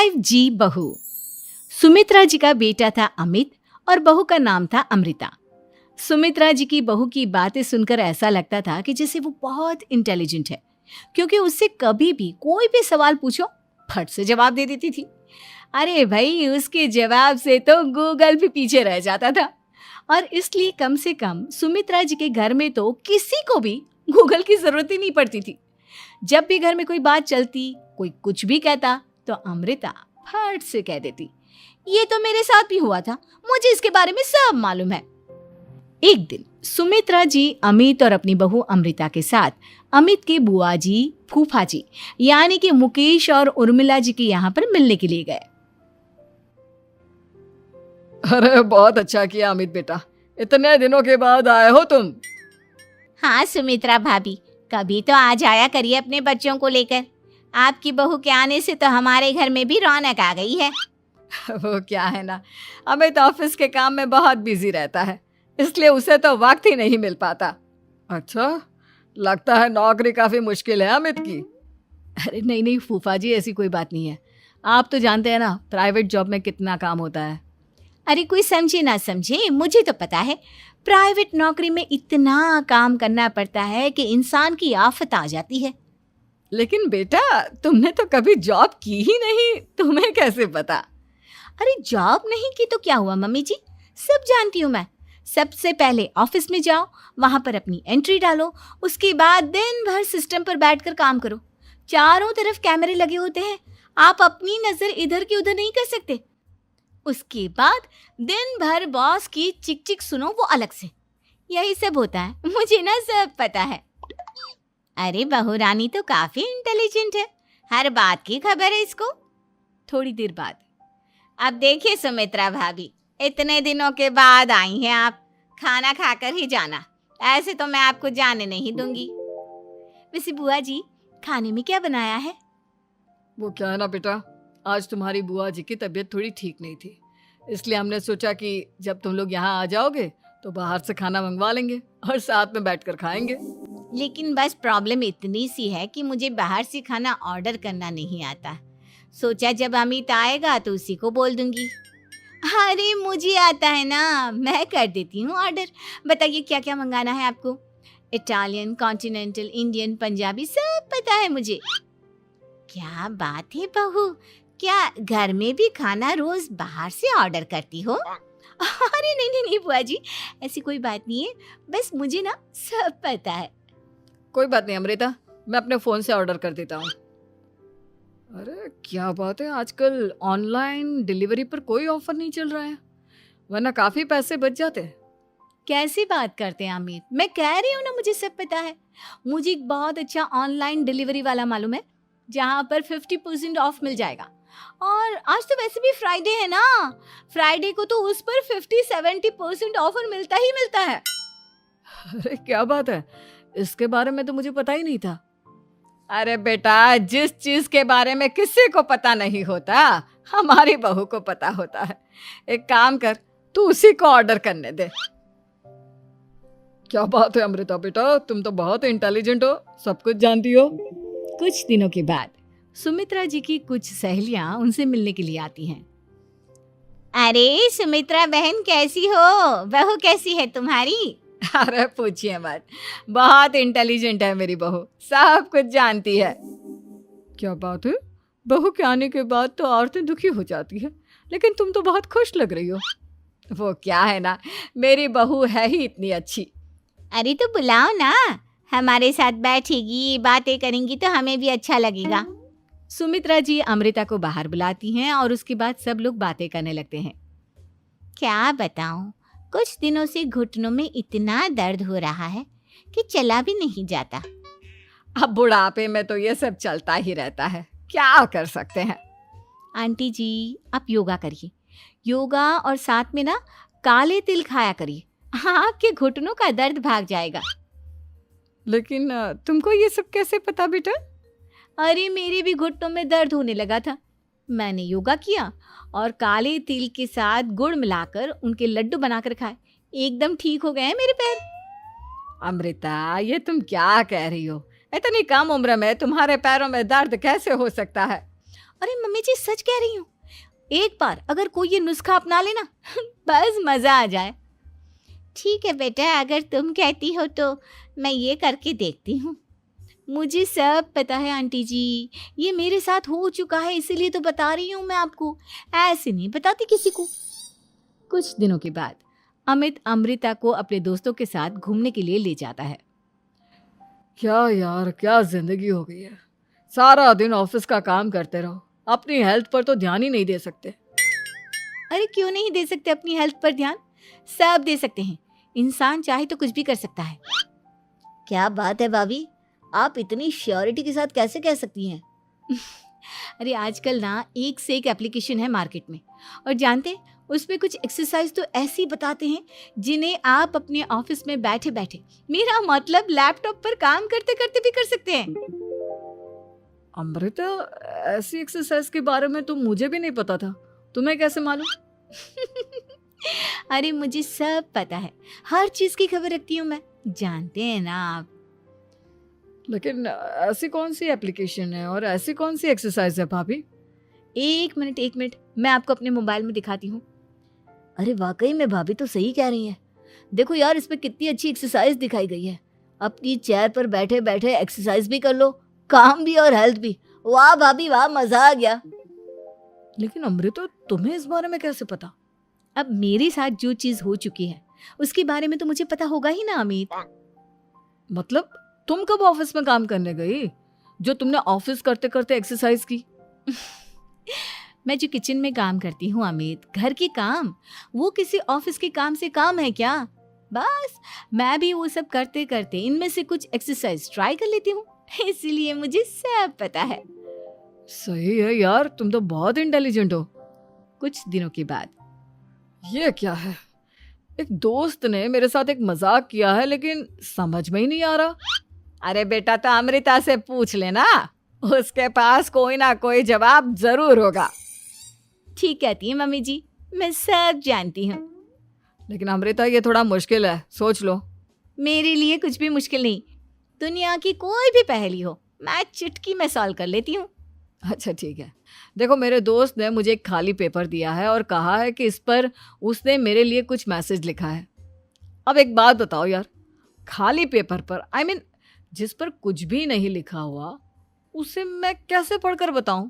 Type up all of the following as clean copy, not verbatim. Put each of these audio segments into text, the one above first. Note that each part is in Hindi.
5G बहू। सुमित्रा जी का बेटा था अमित और बहू का नाम था अमृता। सुमित्रा जी की बहू की बातें सुनकर ऐसा लगता था कि जैसे वो बहुत इंटेलिजेंट है, क्योंकि उससे कभी भी कोई भी सवाल पूछो फट से जवाब दे देती थी। अरे भाई, उसके जवाब से तो गूगल भी पीछे रह जाता था। और इसलिए कम से कम सुमित्रा जी के घर में तो किसी को भी गूगल की जरूरत ही नहीं पड़ती थी। जब भी घर में कोई बात चलती, कोई कुछ भी कहता, तो अमृता फट से कह देती, ये तो मेरे साथ भी हुआ था, मुझे इसके बारे में सब मालूम है। एक दिन सुमित्रा जी अमित और अपनी बहू अमृता के साथ अमित के बुआ जी, फूफा जी यानी कि मुकेश और उर्मिला जी के यहाँ पर मिलने के लिए गए। अरे बहुत अच्छा किया अमित बेटा, इतने दिनों के बाद आए हो तुम। हाँ सुमित्रा भाभी, कभी तो आ जाया करिए अपने बच्चों को लेकर। आपकी बहू के आने से तो हमारे घर में भी रौनक आ गई है। वो क्या है ना, अमित ऑफिस के काम में बहुत बिजी रहता है, इसलिए उसे तो वक्त ही नहीं मिल पाता। अच्छा, लगता है नौकरी काफी मुश्किल है अमित की। अरे नहीं फूफा जी, ऐसी कोई बात नहीं है। आप तो जानते हैं ना प्राइवेट जॉब में कितना काम होता है। अरे कोई समझे ना समझे, मुझे तो पता है प्राइवेट नौकरी में इतना काम करना पड़ता है कि इंसान की आफत आ जाती है। लेकिन बेटा, तुमने तो कभी जॉब की ही नहीं, तुम्हें कैसे पता? अरे जॉब नहीं की तो क्या हुआ मम्मी जी, सब जानती हूँ मैं। सबसे पहले ऑफिस में जाओ, वहां पर अपनी एंट्री डालो, उसके बाद दिन भर सिस्टम पर बैठकर काम करो। चारों तरफ कैमरे लगे होते हैं, आप अपनी नजर इधर की उधर नहीं कर सकते। उसके बाद दिन भर बॉस की चिक चिक सुनो, वो अलग से। यही सब होता है, मुझे ना सब पता है। अरे बहू रानी तो काफी इंटेलिजेंट है, हर बात की खबर है इसको। थोड़ी देर बाद, अब देखिए सुमित्रा भाभी, इतने दिनों के बाद आई हैं आप, खाना खाकर ही जाना, ऐसे तो मैं आपको जाने नहीं दूंगी। वैसे बुआ जी, खाने में क्या बनाया है? वो क्या है ना बेटा, आज तुम्हारी बुआ जी की तबीयत थोड़ी ठीक नहीं थी, इसलिए हमने सोचा कि जब तुम लोग यहाँ आ जाओगे तो बाहर से खाना मंगवा लेंगे और साथ में बैठकर खाएंगे। लेकिन बस प्रॉब्लम इतनी सी है कि मुझे बाहर से खाना ऑर्डर करना नहीं आता। सोचा जब अमित आएगा तो उसी को बोल दूंगी। अरे मुझे आता है ना, मैं कर देती हूँ ऑर्डर। बताइए क्या क्या मंगाना है आपको? इटालियन, कॉन्टिनेंटल, इंडियन, पंजाबी, सब पता है मुझे। क्या बात है बहू, क्या घर में भी खाना रोज बाहर से ऑर्डर करती हो? अरे नहीं बुआ जी, ऐसी कोई बात नहीं है, बस मुझे ना सब पता है। कोई बात नहीं अमृता, मैं अपने फोन से ऑर्डर कर देता हूँ। अरे क्या बात है, आजकल ऑनलाइन डिलीवरी पर कोई ऑफर नहीं चल रहा है, वरना काफी पैसे बच जाते हैं। कैसी बात करते हैं अमित, मैं कह रही हूँ ना मुझे सब पता है। मुझे एक बहुत अच्छा ऑनलाइन डिलीवरी वाला मालूम है, जहाँ पर 50% ऑफ मिल जाएगा। और आज तो वैसे भी फ्राइडे है ना, फ्राइडे को तो उस पर 50-70% ऑफर मिलता ही मिलता है। अरे क्या बात है, इसके बारे में तो मुझे पता ही नहीं था। अरे बेटा, जिस चीज के बारे में किसी को पता नहीं होता, हमारी बहू को पता होता है। एक काम कर, तू उसी को ऑर्डर करने दे। क्या बात है अमृता बेटा, तुम तो बहुत इंटेलिजेंट हो, सब कुछ जानती हो। कुछ दिनों के बाद सुमित्रा जी की कुछ सहेलियां उनसे मिलने के लिए आती हैं। अरे सुमित्रा बहन कैसी हो, बहू कैसी है तुम्हारी? अरे पूछिए मत, बहुत इंटेलिजेंट है मेरी बहू, सब कुछ जानती है। क्या बात है, बहू के आने के बाद तो औरतें दुखी हो जाती है, लेकिन तुम तो बहुत खुश लग रही हो। वो क्या है ना, मेरी बहू है ही इतनी अच्छी। अरे तो बुलाओ ना, हमारे साथ बैठेगी, बातें करेंगी तो हमें भी अच्छा लगेगा। सुमित्रा जी अमृता को बाहर बुलाती हैं और उसके बाद सब लोग बातें करने लगते हैं। क्या बताऊं, कुछ दिनों से घुटनों में इतना दर्द हो रहा है कि चला भी नहीं जाता। अब बुढ़ापे में तो ये सब चलता ही रहता है, क्या कर सकते हैं। आंटी जी, आप योगा करिए, योगा और साथ में ना काले तिल खाया करिए, आपके घुटनों का दर्द भाग जाएगा। लेकिन तुमको ये सब कैसे पता बेटा? अरे मेरे भी घुटनों में दर्द होने लगा था, मैंने योगा किया और काले तिल के साथ गुड़ मिलाकर उनके लड्डू बनाकर खाए, एकदम ठीक हो गए हैं मेरे पैर। अमृता, ये तुम क्या कह रही हो? इतनी कम उम्र में तुम्हारे पैरों में दर्द कैसे हो सकता है? अरे मम्मी जी सच कह रही हूँ, एक बार अगर कोई ये नुस्खा अपना लेना बस मजा आ जाए। ठीक है बेटा, अगर तुम कहती हो तो मैं ये करके देखती हूँ। मुझे सब पता है आंटी जी, ये मेरे साथ हो चुका है, इसीलिए तो बता रही हूँ मैं आपको, ऐसे नहीं बताती किसी को। कुछ दिनों के बाद अमित अमृता को अपने दोस्तों के साथ घूमने के लिए ले जाता है। क्या यार, क्या जिंदगी हो गई है। सारा दिन ऑफिस का काम करते रहो, अपनी हेल्थ पर तो ध्यान ही नहीं दे सकते। अरे क्यों नहीं दे सकते अपनी हेल्थ पर ध्यान, सब दे सकते हैं। इंसान चाहे तो कुछ भी कर सकता है। क्या बात है भाभी, आप इतनी श्योरिटी के साथ कैसे कह सकती हैं? अरे आजकल ना एक से एक एप्लीकेशन है मार्केट में, और जानते उसमें कुछ एक्सरसाइज तो ऐसी बताते हैं जिन्हें आप अपने ऑफिस में बैठे बैठे, मेरा मतलब लैपटॉप पर काम करते करते भी कर सकते हैं। अमृता, ऐसी एक्सरसाइज के बारे में तो मुझे भी नहीं पता था, तुम्हें कैसे मालूम? अरे मुझे सब पता है, हर चीज की खबर रखती हूँ मैं, जानते हैं ना आप। लेकिन ऐसी कौन सी एप्लीकेशन है और ऐसी कौन सी एक्सरसाइज है भाभी? एक मिनट, मैं आपको अपने मोबाइल में दिखाती हूँ। अरे वाकई में भाभी तो सही कह रही हैं। देखो यार, इस पे कितनी अच्छी एक्सरसाइज दिखाई गई है। अपनी चेयर पर बैठे बैठे एक्सरसाइज भी कर लो, काम भी और हेल्थ भी। वाह भाभी वाह, मजा आ गया। लेकिन अमृता, तुम्हें इस बारे में कैसे पता? अब मेरे साथ जो चीज हो चुकी है उसके बारे में तो मुझे पता होगा ही ना अमित। मतलब तुम कब ऑफिस में काम करने गई जो तुमने ऑफिस करते करते एक्सरसाइज की? मैं जो किचन में काम करती हूँ अमित, घर के काम, वो किसी ऑफिस के काम से काम है क्या? बस मैं भी वो सब करते करते इनमें से कुछ एक्सरसाइज ट्राई कर लेती हूँ, इसीलिए मुझे सब पता है। सही है यार, तुम तो बहुत इंटेलिजेंट हो। कुछ दिनों के बाद ये क्या है, एक दोस्त ने मेरे साथ एक मजाक किया है लेकिन समझ में ही नहीं आ रहा। अरे बेटा, तो अमृता से पूछ लेना, उसके पास कोई ना कोई जवाब जरूर होगा। ठीक कहती है मम्मी जी, मैं सब जानती हूँ। लेकिन अमृता, ये थोड़ा मुश्किल है, सोच लो। मेरे लिए कुछ भी मुश्किल नहीं, दुनिया की कोई भी पहेली हो मैं चुटकी में सॉल्व कर लेती हूँ। अच्छा ठीक है, देखो मेरे दोस्त ने मुझे एक खाली पेपर दिया है और कहा है कि इस पर उसने मेरे लिए कुछ मैसेज लिखा है। अब एक बात बताओ यार, खाली पेपर पर, आई मीन जिस पर कुछ भी नहीं लिखा हुआ, उसे मैं कैसे पढ़कर बताऊं?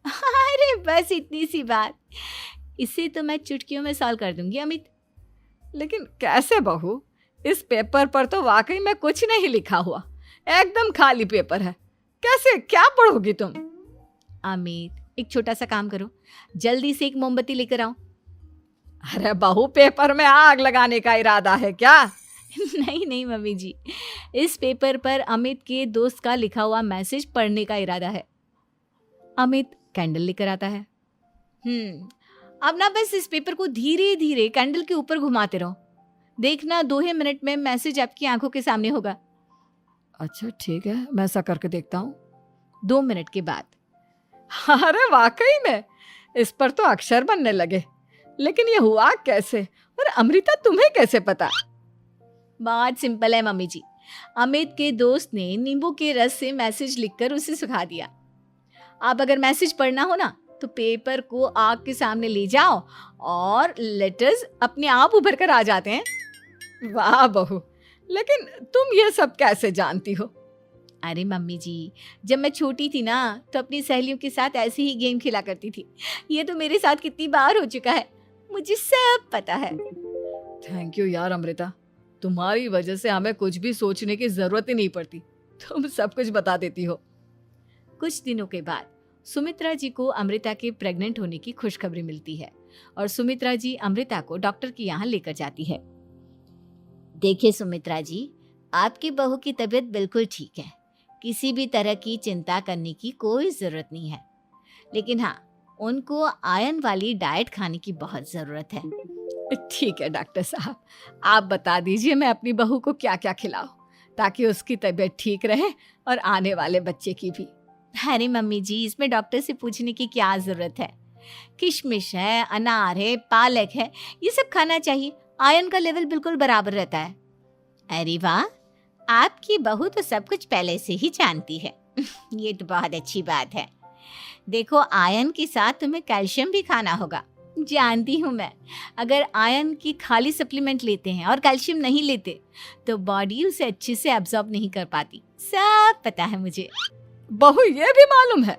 अरे बस इतनी सी बात, इसे तो मैं चुटकियों में सॉल्व कर दूंगी अमित। लेकिन कैसे बहू, इस पेपर पर तो वाकई में कुछ नहीं लिखा हुआ, एकदम खाली पेपर है, कैसे, क्या पढ़ोगी तुम? अमित, एक छोटा सा काम करो, जल्दी से एक मोमबत्ती लेकर आओ। अरे बहू, पेपर में आग लगाने का इरादा है क्या? नहीं मम्मी जी, इस पेपर पर अमित के दोस्त का लिखा हुआ मैसेज पढ़ने का इरादा है। अमित कैंडल लेकर आता है। अब ना बस इस पेपर को धीरे धीरे कैंडल के ऊपर घुमाते रहो, देखना 2 ही मिनट में मैसेज आपकी आंखों के सामने होगा। अच्छा ठीक है, मैं ऐसा करके देखता हूँ। 2 मिनट के बाद अरे वाकई में इस पर तो अक्षर बनने लगे, लेकिन ये हुआ कैसे? और अमृता, तुम्हें कैसे पता? बहुत सिंपल है मम्मी जी, अमित के दोस्त ने नींबू के रस से मैसेज लिखकर उसे सुखा दिया। अब अगर मैसेज पढ़ना हो ना तो पेपर को आग के सामने ले जाओ और लेटर्स अपने आप उभर कर आ जाते हैं। वाह बहू, लेकिन तुम ये सब कैसे जानती हो? अरे मम्मी जी, जब मैं छोटी थी ना तो अपनी सहेलियों के साथ ऐसे ही गेम खेला करती थी। ये तो मेरे साथ कितनी बार हो चुका है, मुझे सब पता है। थैंक यू यार अमृता, तुम्हारी वजह से हमें कुछ भी सोचने की जरूरत ही नहीं पड़ती, तुम सब कुछ बता देती हो। कुछ दिनों के बाद सुमित्रा जी को अमृता के प्रेग्नेंट होने की खुशखबरी मिलती है और सुमित्रा जी अमृता को डॉक्टर के यहाँ लेकर जाती है। देखिए सुमित्रा जी, आपकी बहू की तबीयत बिल्कुल ठीक है, किसी भी तरह की चिंता करने की कोई ज़रूरत नहीं है, लेकिन हाँ, उनको आयरन वाली डाइट खाने की बहुत ज़रूरत है। ठीक है डॉक्टर साहब, आप बता दीजिए मैं अपनी बहू को क्या क्या खिलाऊं ताकि उसकी तबीयत ठीक रहे और आने वाले बच्चे की भी। अरे मम्मी जी, इसमें डॉक्टर से पूछने की क्या ज़रूरत है, किशमिश है, अनार है, पालक है, ये सब खाना चाहिए, आयरन का लेवल बिल्कुल बराबर रहता है। अरे वाह, आपकी बहू तो सब कुछ पहले से ही जानती है। ये तो बहुत अच्छी बात है। देखो, आयरन के साथ तुम्हें कैल्शियम भी खाना होगा। जानती हूँ मैं, अगर आयरन की खाली सप्लीमेंट लेते हैं और कैल्शियम नहीं लेते तो बॉडी उसे अच्छे से एब्जॉर्ब नहीं कर पाती। सब पता है मुझे। बहू ये भी मालूम है?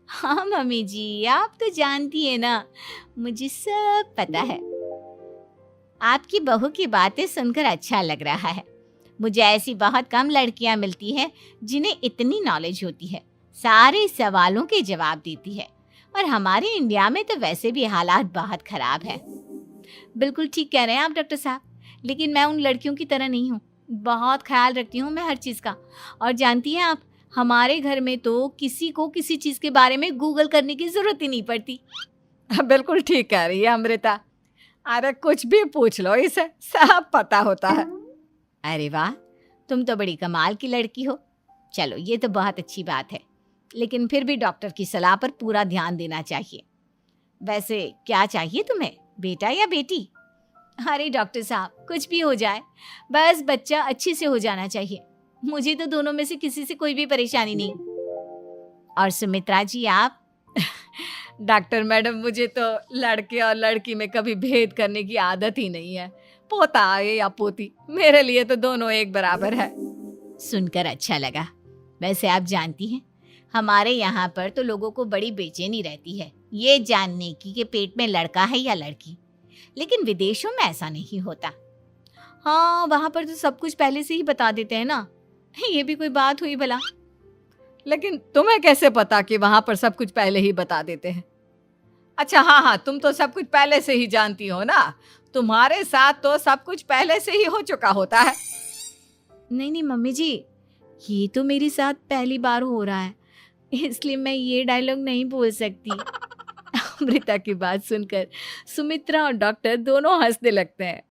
हाँ मम्मी जी, आप तो जानती है ना, मुझे सब पता है। आपकी बहू की बातें सुनकर अच्छा लग रहा है। मुझे ऐसी बहुत कम लड़कियां मिलती हैं जिन्हें इतनी नॉलेज होती है, सारे सवालों के जवाब देती है। और हमारे इंडिया में तो वैसे भी हालात बहुत खराब है। बिल्कुल ठीक कह रहे हैं आप डॉक्टर साहब, लेकिन मैं उन लड़कियों की तरह नहीं हूँ। बहुत ख्याल रखती हूँ मैं हर चीज़ का। और जानती हैं आप, हमारे घर में तो किसी को किसी चीज़ के बारे में गूगल करने की ज़रूरत ही नहीं पड़ती। बिल्कुल ठीक कह रही है अमृता। अरे कुछ भी पूछ लो, इसे सब पता होता है। अरे वाह, तुम तो बड़ी कमाल की लड़की हो। चलो, ये तो बहुत अच्छी बात है, लेकिन फिर भी डॉक्टर की सलाह पर पूरा ध्यान देना चाहिए। वैसे क्या चाहिए तुम्हें, बेटा या बेटी? अरे डॉक्टर साहब, कुछ भी हो जाए, बस बच्चा अच्छे से हो जाना चाहिए। मुझे तो दोनों में से किसी से कोई भी परेशानी नहीं। और सुमित्रा जी, आप? डॉक्टर मैडम, मुझे तो लड़के और लड़की में कभी भेद करने की आदत ही नहीं है। पोता आए या पोती, मेरे लिए तो दोनों एक बराबर है। सुनकर अच्छा लगा। वैसे आप जानती हैं, हमारे यहाँ पर तो लोगों को बड़ी बेचैनी रहती है ये जानने की कि पेट में लड़का है या लड़की, लेकिन विदेशों में ऐसा नहीं होता। हाँ, वहाँ पर तो सब कुछ पहले से ही बता देते हैं ना। ये भी कोई बात हुई भला? लेकिन तुम्हें कैसे पता कि वहां पर सब कुछ पहले ही बता देते हैं? अच्छा, हाँ, तुम तो सब कुछ पहले से ही जानती हो ना। तुम्हारे साथ तो सब कुछ पहले से ही हो चुका होता है। नहीं मम्मी जी, ये तो मेरे साथ पहली बार हो रहा है, इसलिए मैं ये डायलॉग नहीं बोल सकती। अमृता की बात सुनकर सुमित्रा और डॉक्टर दोनों हंसने लगते हैं।